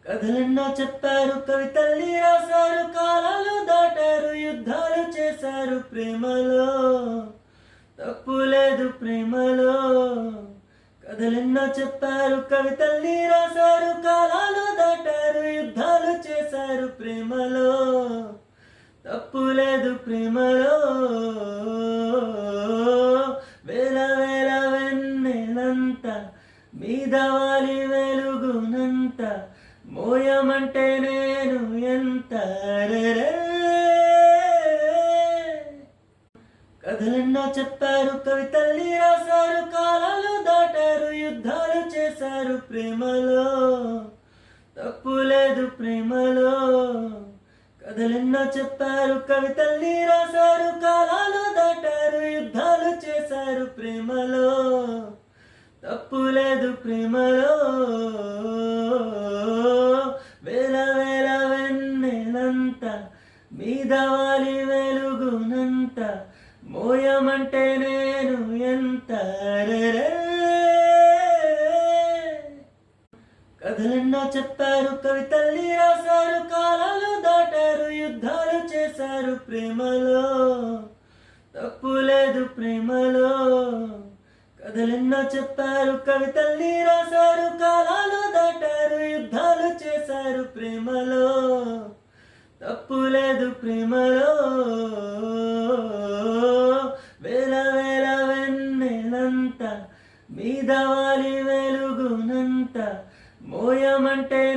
కథలెన్నో చెప్పారు, కవితల్ని రాశారు, కాలాలు దాటారు, యుద్ధాలు చేశారు ప్రేమలో. తప్పు లేదు ప్రేమలో. కథలెన్నో చెప్పారు, కవితల్ని రాశారు, కాలాలు దాటారు, యుద్ధాలు చేశారు ప్రేమలో. తప్పు లేదు ప్రేమలో. వేల వేల వెన్నెలంత మీద వాలి వెలుగునంత మోయమంటే నేను ఎంత. కథలెన్నో చెప్పారు, కవితల్ని రాశారు, కాలాలు దాటారు, యుద్ధాలు చేశారు ప్రేమలో. తప్పు లేదు ప్రేమలో. కథలెన్నో చెప్పారు, కవితల్ని రాశారు, కాలాలు దాటారు, యుద్ధాలు చేశారు ప్రేమలో. తప్పు లేదు ప్రేమలో. వేల వేల వెన్నెలంత మీద వాలి వెలుగునంత మోయమంటే నేను ఎంత. కథలెన్నో చెప్పారు, కవితల్ని రాశారు, కాలాలు దాటారు, యుద్ధాలు చేశారు ప్రేమలో. తప్పు లేదు ప్రేమలో. కథలెన్నో చెప్పారు, కవితల్ని రాశారు, కాలాలు దాటారు, యుద్ధాలు చేశారు ప్రేమలో. తప్పు లేదు ప్రేమలో. వేల వేల వెన్నెలంత మీద వాలి వెలుగునంత మోయమంటే